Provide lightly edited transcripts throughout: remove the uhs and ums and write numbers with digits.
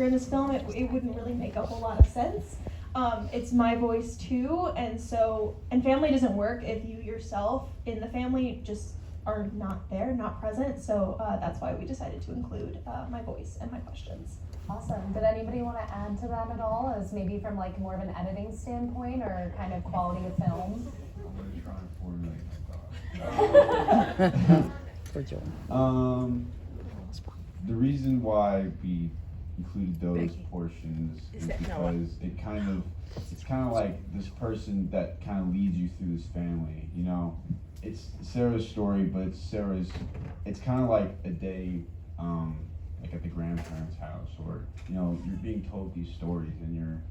character in this film, it wouldn't really make a whole lot of sense. It's my voice too, and family doesn't work if you yourself in the family just are not there, not present. So that's why we decided to include my voice and my questions. Awesome. Did anybody want to add to that at all, as maybe from like more of an editing standpoint or kind of quality of film? I'm going to try and formulate my thought. The reason why we included those portions is because it's kind of like this person that kind of leads you through this family. You know, it's Sarah's story, but it's kind of like a day, like at the grandparents' house, or you know, you're being told these stories and you're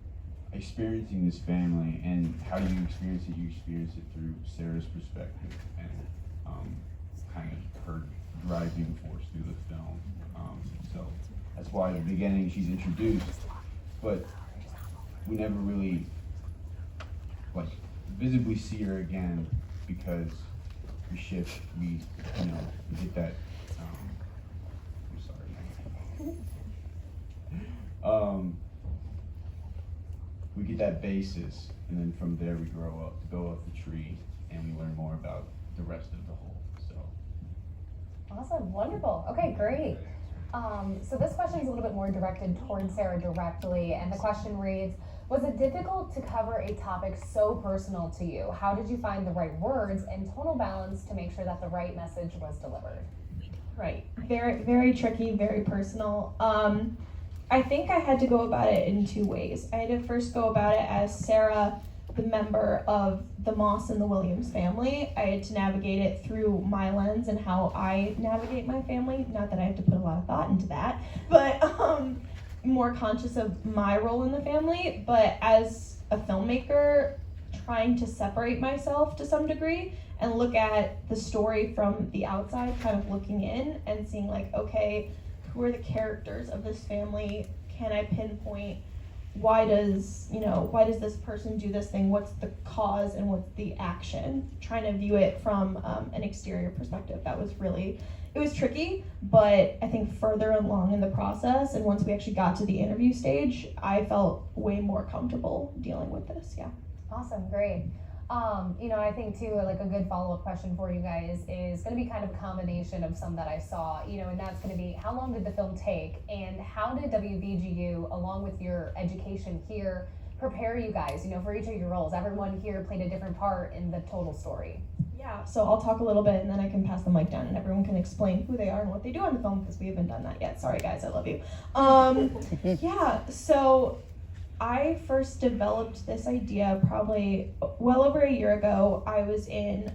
experiencing this family, and how you experience it through Sarah's perspective and kind of her driving force through the film. So that's why at the beginning she's introduced, but we never really like visibly see her again because we shift. We get that. I'm sorry. We get that basis, and then from there we go up the tree, and we learn more about the rest of the whole. So. Awesome, wonderful. Okay, great. So this question is a little bit more directed towards Sarah directly, and the question reads, was it difficult to cover a topic so personal to you? How did you find the right words and tonal balance to make sure that the right message was delivered? Right, very, very tricky, very personal. I think I had to go about it in two ways. I had to first go about it as Sarah, the member of the Moss and the Williams family. I had to navigate it through my lens and how I navigate my family. Not that I have to put a lot of thought into that, but more conscious of my role in the family. But as a filmmaker, trying to separate myself to some degree and look at the story from the outside, kind of looking in and seeing like, okay, who are the characters of this family? Can I pinpoint why does this person do this thing? What's the cause and what's the action? Trying to view it from an exterior perspective. It was tricky, but I think further along in the process, and once we actually got to the interview stage, I felt way more comfortable dealing with this, yeah. Awesome, great. I think too, like a good follow-up question for you guys is going to be kind of a combination of some that I saw, and that's going to be, how long did the film take, and how did WVGU, along with your education here, prepare you guys, for each of your roles? Everyone here played a different part in the total story. Yeah, so I'll talk a little bit and then I can pass the mic down and everyone can explain who they are and what they do on the film, because we haven't done that yet. Sorry guys, I love you. Yeah, so I first developed this idea probably well over a year ago. I was in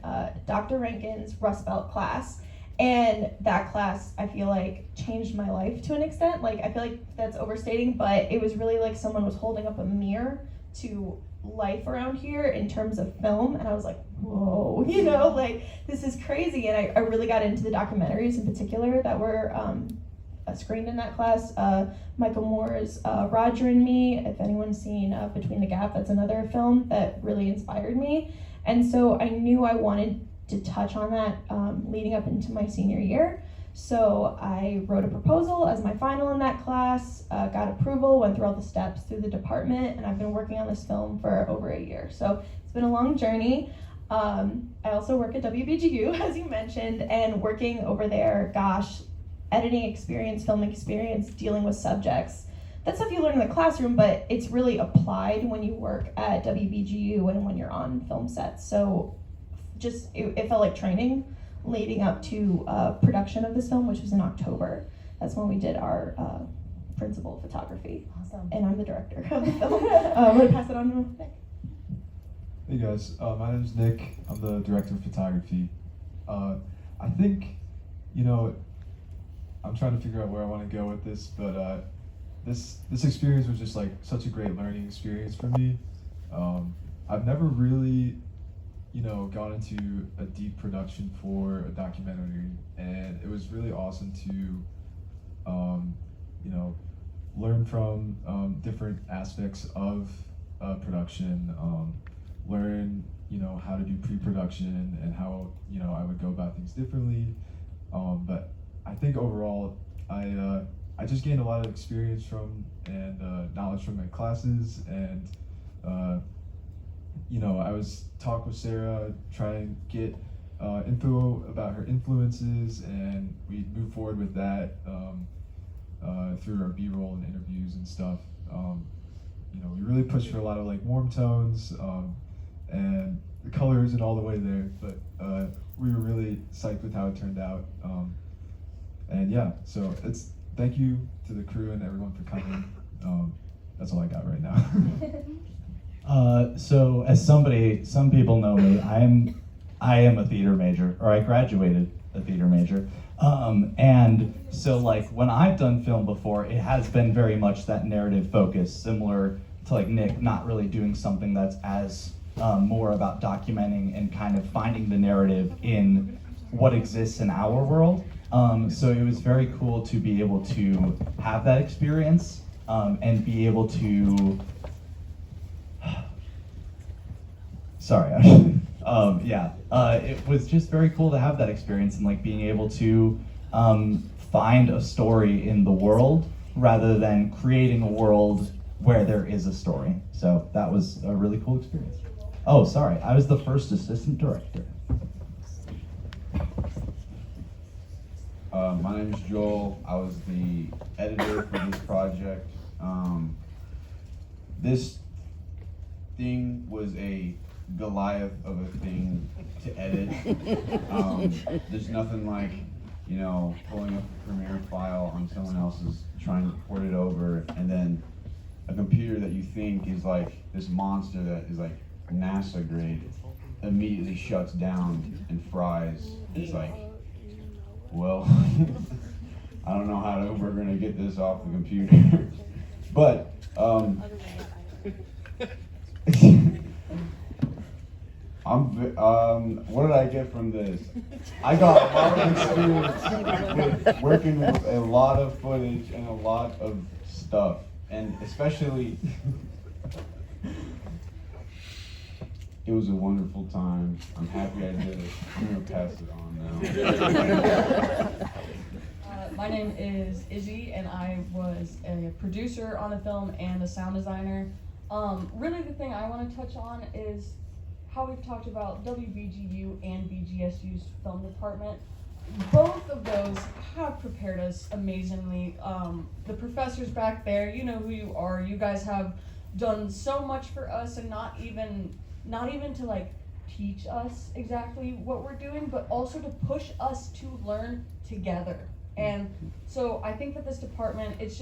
Dr. Rankin's Rust Belt class, and that class I feel like changed my life to an extent. Like, I feel like that's overstating, but it was really like someone was holding up a mirror to life around here in terms of film, and I was like, whoa, like this is crazy. And I really got into the documentaries in particular that were screened in that class. Michael Moore's Roger and Me, if anyone's seen Between the Gap, that's another film that really inspired me. And so I knew I wanted to touch on that leading up into my senior year. So I wrote a proposal as my final in that class, got approval, went through all the steps through the department, and I've been working on this film for over a year. So it's been a long journey. I also work at WBGU, as you mentioned, and working over there, editing experience, film experience, dealing with subjects. That's stuff you learn in the classroom, but it's really applied when you work at WBGU and when you're on film sets. So it felt like training leading up to production of this film, which was in October. That's when we did our principal photography. Awesome. And I'm the director of the film. I'm going to pass it on to Nick. Hey guys, my name is Nick. I'm the director of photography. I think, I'm trying to figure out where I want to go with this, but this experience was just like such a great learning experience for me. I've never really, gone into a deep production for a documentary, and it was really awesome to, learn from different aspects of production, learn, how to do pre-production and how, I would go about things differently. But I think overall, I I just gained a lot of experience from and knowledge from my classes, and I was talk with Sarah, try and get info about her influences, and we moved forward with that through our B-roll and interviews and stuff. We really pushed for a lot of like warm tones, and the color isn't all the way there, but we were really psyched with how it turned out. And yeah, so thank you to the crew and everyone for coming. That's all I got right now. So as some people know me, I am a theater major, or I graduated a theater major. And so like when I've done film before, it has been very much that narrative focus, similar to like Nick, not really doing something that's as more about documenting and kind of finding the narrative in what exists in our world. So it was very cool to be able to have that experience and be able to, it was just very cool to have that experience and like being able to find a story in the world rather than creating a world where there is a story. So that was a really cool experience. Oh, sorry, I was the first assistant director. My name is Joel. I was the editor for this project. This thing was a Goliath of a thing to edit. There's nothing like, pulling up a Premiere file on someone else's, trying to port it over, and then a computer that you think is like this monster that is like NASA grade immediately shuts down and fries. It's like, well, I don't know how we're gonna get this off the computer. But what did I get from this? I got a lot of experience with working with a lot of footage and a lot of stuff, and especially it was a wonderful time. I'm happy I did it. I'm gonna pass it on now. My name is Izzy, and I was a producer on the film and a sound designer. Really the thing I want to touch on is how we've talked about WVGU and BGSU's film department. Both of those have prepared us amazingly. The professors back there, you know who you are. You guys have done so much for us, and not even to like teach us exactly what we're doing, but also to push us to learn together. And so I think that this department, it's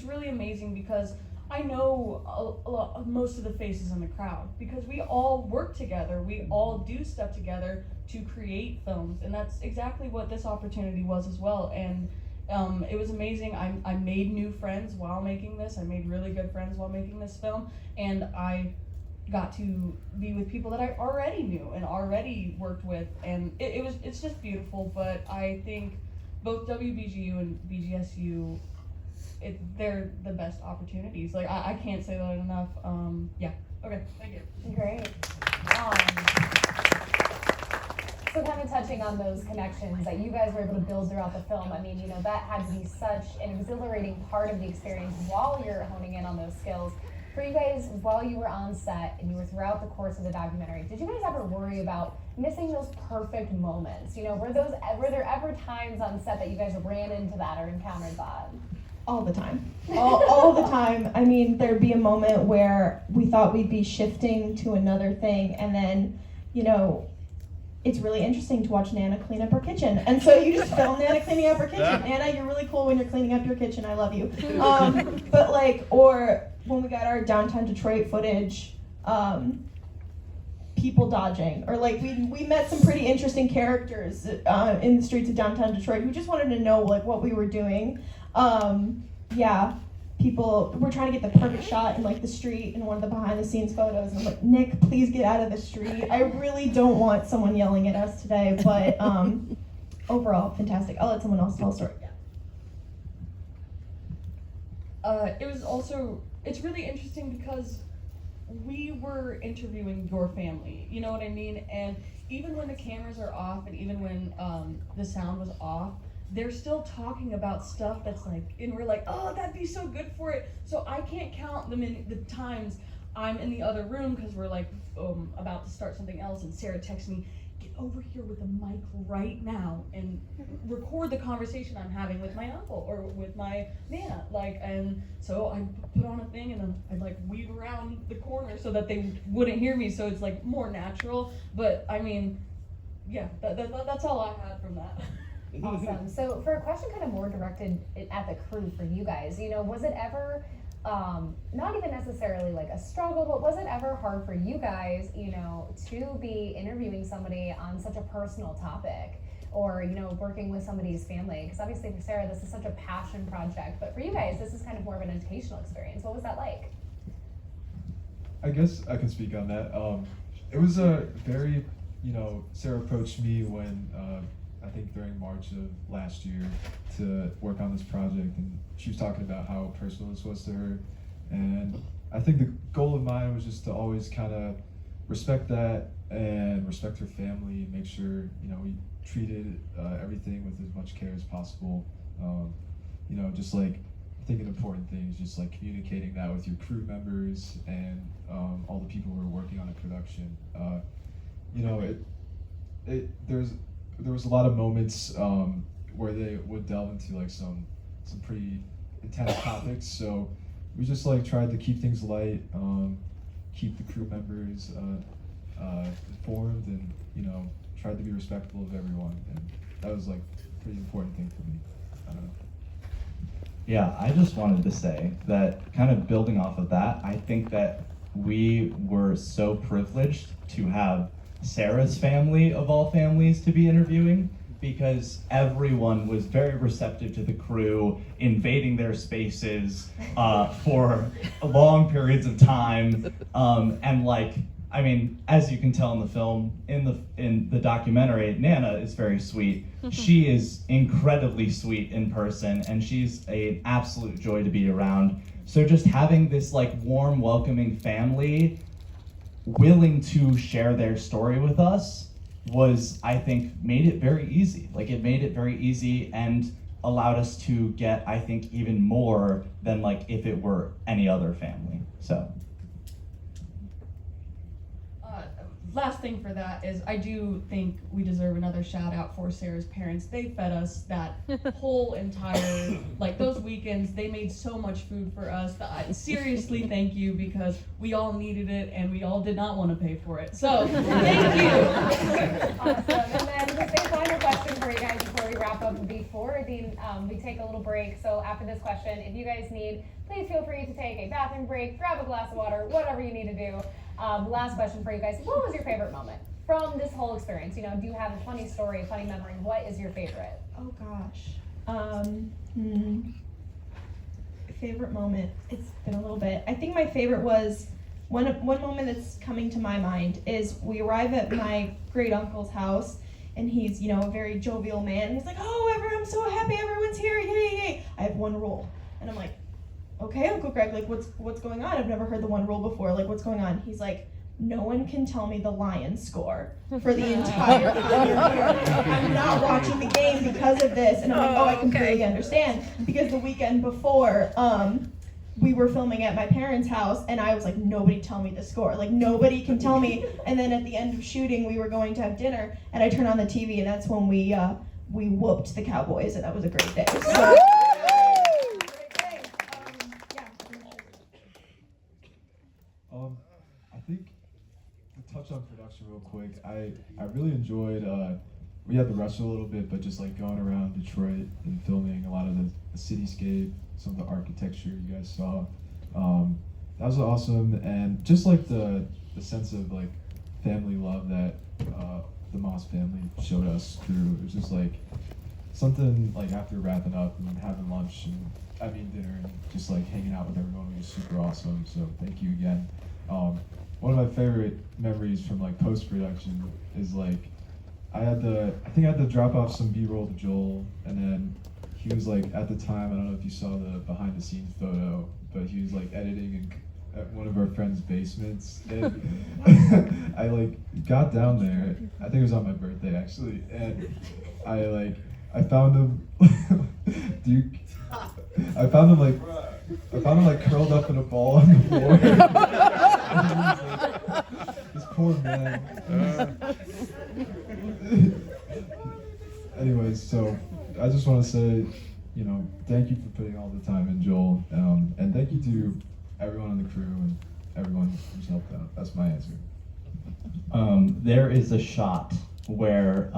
really amazing, because I know most of the faces in the crowd, because we all work together, we all do stuff together to create films, and that's exactly what this opportunity was as well. And it was amazing. I made new friends while making this. I made really good friends while making this film, and I got to be with people that I already knew and already worked with, and it's just beautiful. But I think both WVGU and BGSU, they're the best opportunities. Like, I can't say that enough. Yeah. Okay. Thank you. Great. So kind of touching on those connections that you guys were able to build throughout the film, I mean, that had to be such an exhilarating part of the experience while you're honing in on those skills. For you guys, while you were on set and you were throughout the course of the documentary, did you guys ever worry about missing those perfect moments? Were there ever times on set that you guys ran into that or encountered that? All the time. All the time. I mean, there'd be a moment where we thought we'd be shifting to another thing, and then, it's really interesting to watch Nana clean up her kitchen. And so you just film Nana cleaning up her kitchen. Nana, you're really cool when you're cleaning up your kitchen. I love you. But or when we got our downtown Detroit footage, people dodging, or we met some pretty interesting characters in the streets of downtown Detroit who just wanted to know what we were doing. People were trying to get the perfect shot in the street in one of the behind the scenes photos, and I'm like, Nick, please get out of the street. I really don't want someone yelling at us today, but overall, fantastic. I'll let someone else tell a story. It's really interesting because we were interviewing your family, you know what I mean? And even when the cameras are off, and even when the sound was off, they're still talking about stuff that's like, and we're like, oh, that'd be so good for it. So I can't count the times I'm in the other room because we're like about to start something else, and Sarah texts me, get over here with a mic right now and record the conversation I'm having with my uncle or with my Nana. Like, and so I put on a thing and then I'd like weave around the corner so that they wouldn't hear me, so it's like more natural. But I mean, yeah, that's all I had from that. Awesome. So for a question kind of more directed at the crew for you guys, you know, was it ever, not even necessarily like a struggle, but was it ever hard for you guys, you know, to be interviewing somebody on such a personal topic, or, you know, working with somebody's family? Because obviously for Sarah, this is such a passion project, but for you guys, this is kind of more of an educational experience. What was that like? I guess I can speak on that. It was a very, you know, Sarah approached me when, I think during March of last year to work on this project, and she was talking about how personal this was to her. And I think the goal of mine was just to always kind of respect that and respect her family, and make sure, you know, we treated everything with as much care as possible. You know, just like, I think an important thing is just like communicating that with your crew members and all the people who are working on a production. You know, there was a lot of moments where they would delve into like some pretty intense topics. So we just like tried to keep things light, keep the crew members informed, and, you know, tried to be respectful of everyone. And that was like a pretty important thing for me. I don't know. Yeah, I just wanted to say that, kind of building off of that, I think that we were so privileged to have Sarah's family of all families to be interviewing, because everyone was very receptive to the crew invading their spaces for long periods of time, and like, I mean, as you can tell in the film, in the documentary, Nana is very sweet. She is incredibly sweet in person, and she's an absolute joy to be around. So just having this like warm, welcoming family willing to share their story with us was, I think, made it very easy. Like, it made it very easy and allowed us to get, I think, even more than like if it were any other family. So. Last thing for that is, I do think we deserve another shout out for Sarah's parents. They fed us that whole entire, like those weekends, they made so much food for us. Seriously, thank you, because we all needed it and we all did not want to pay for it. So, thank you. Awesome. And then just a final question for you guys before we wrap up, before we take a little break. So after this question, if you guys need, please feel free to take a bathroom break, grab a glass of water, whatever you need to do. Last question for you guys. What was your favorite moment from this whole experience? You know, do you have a funny story, a funny memory? What is your favorite? Oh gosh. Favorite moment. It's been a little bit. I think my favorite was one moment that's coming to my mind is we arrive at my great uncle's house, and he's, you know, a very jovial man. He's like, oh, I'm so happy everyone's here. Yay, yay. I have one rule. And I'm like, okay, Uncle Greg, like, what's going on? I've never heard the one rule before. Like, what's going on? He's like, no one can tell me the Lions score for the entire time. I'm not watching the game because of this. And I'm like, oh, I completely understand. Because the weekend before, we were filming at my parents' house, and I was like, nobody tell me the score. Like, nobody can tell me. And then at the end of shooting, we were going to have dinner, and I turned on the TV, and that's when we whooped the Cowboys, and that was a great day. So, I think to touch on production real quick, I really enjoyed, we had to rush a little bit, but just like going around Detroit and filming a lot of the cityscape, some of the architecture you guys saw. That was awesome, and just like the sense of like family love that the Moss family showed us through. It was just like something like after wrapping up and having lunch and dinner and just like hanging out with everyone was super awesome. So thank you again. One of my favorite memories from like post-production is like I think I had to drop off some B-roll to Joel, and then he was like, at the time, I don't know if you saw the behind-the-scenes photo, but he was like editing at one of our friends' basements, and I like got down there. I think it was on my birthday actually, and I like I found him. Duke. I found him like curled up in a ball on the floor. This poor man. Anyways, so I just want to say, thank you for putting all the time in, Joel, and thank you to everyone on the crew and everyone who's helped out. That's my answer. There is a shot where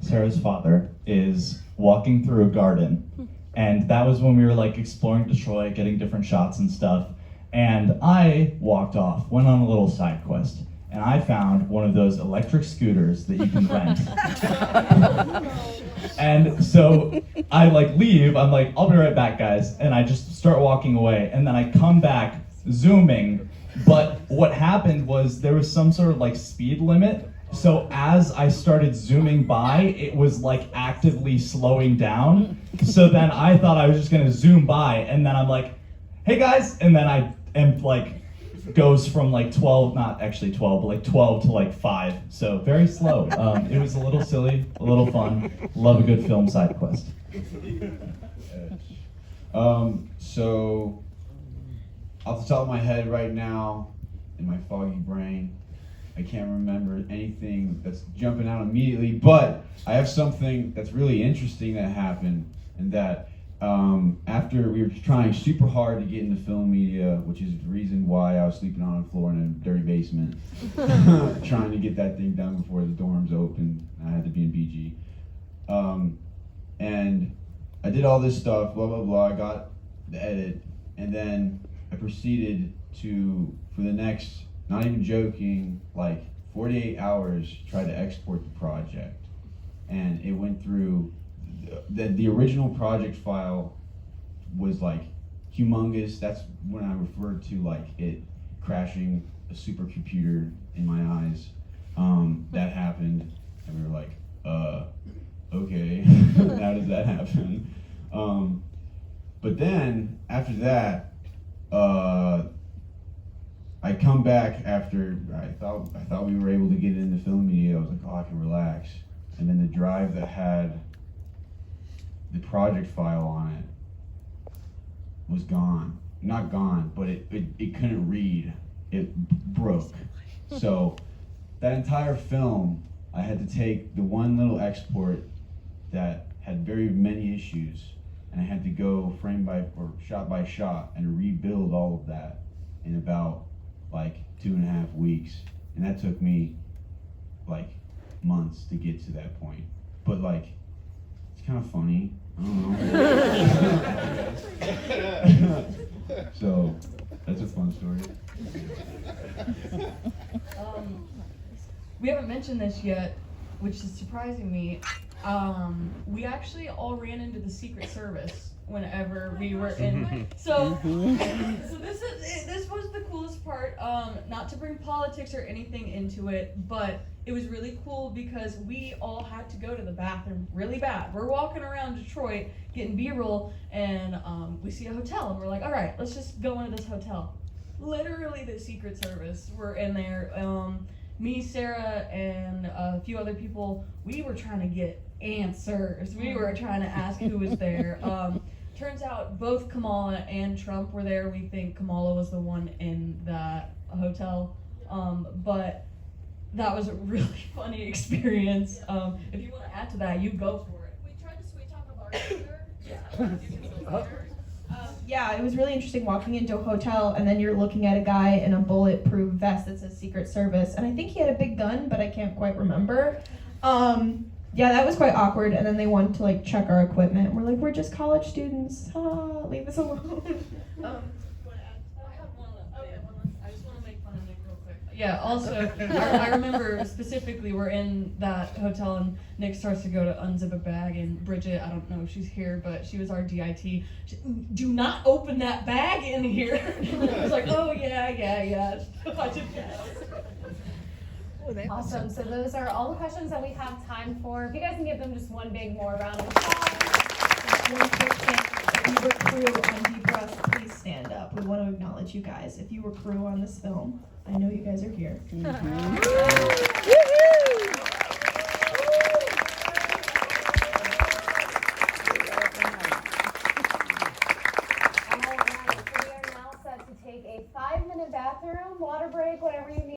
Sarah's father is walking through a garden, and that was when we were like exploring Detroit, getting different shots and stuff. And I walked off, went on a little side quest, and I found one of those electric scooters that you can rent. And so I like leave, I'm like, I'll be right back, guys. And I just start walking away, and then I come back zooming. But what happened was there was some sort of like speed limit. So as I started zooming by, it was like actively slowing down. So then I thought I was just gonna zoom by, and then I'm like, hey guys, and then I am like, goes from like 12, not actually 12, but like 12 to like 5. So very slow. It was a little silly, a little fun. Love a good film side quest. So off the top of my head right now, in my foggy brain, I can't remember anything that's jumping out immediately, but I have something that's really interesting that happened, and that after we were trying super hard to get into film media, which is the reason why I was sleeping on the floor in a dirty basement, trying to get that thing done before the dorms opened. I had to be in BG. And I did all this stuff, blah, blah, blah. I got the edit, and then I proceeded to, for the next, not even joking, like 48 hours, try to export the project. And it went through, the original project file was like humongous. That's when I referred to like it crashing a supercomputer in my eyes. That happened, and we were like, okay, how does that happen? But then, after that, I come back after I thought we were able to get into film media. I was like, oh, I can relax. And then the drive that had the project file on it was gone. Not gone, but it couldn't read. It broke. So that entire film, I had to take the one little export that had very many issues, and I had to go frame by or shot by shot and rebuild all of that in about like 2.5 weeks. And that took me like months to get to that point. But like, it's kind of funny. I don't know. So that's a fun story. We haven't mentioned this yet, which is surprising me. We actually all ran into the Secret Service whenever we were in. So this was the coolest part. Not to bring politics or anything into it, but it was really cool because we all had to go to the bathroom really bad. We're walking around Detroit getting B-roll, and we see a hotel, and we're like, all right, let's just go into this hotel. Literally, the Secret Service were in there. Me, Sarah, and a few other people, we were trying to get answers. We were trying to ask who was there. Turns out both Kamala and Trump were there. We think Kamala was the one in that hotel. But that was a really funny experience. If you want to add to that, you go for it. We tried to sweet talk a bartender. Yeah, it was really interesting walking into a hotel, and then you're looking at a guy in a bulletproof vest that says Secret Service, and I think he had a big gun, but I can't quite remember. Yeah, that was quite awkward, and then they wanted to like check our equipment, and we're like, we're just college students, leave us alone. I just want to make fun of Nick real quick. Yeah, also, I remember specifically we're in that hotel and Nick starts to go to unzip a bag, and Bridget, I don't know if she's here, but she was our DIT. She, do not open that bag in here. I was like, oh yeah. Awesome. So those are all the questions that we have time for. If you guys can give them just one big more round of applause. Really quick thing, if you were crew on Deep Rust, please stand up. We want to acknowledge you guys. If you were crew on this film, I know you guys are here. a 5-minute bathroom, water break, whatever you need.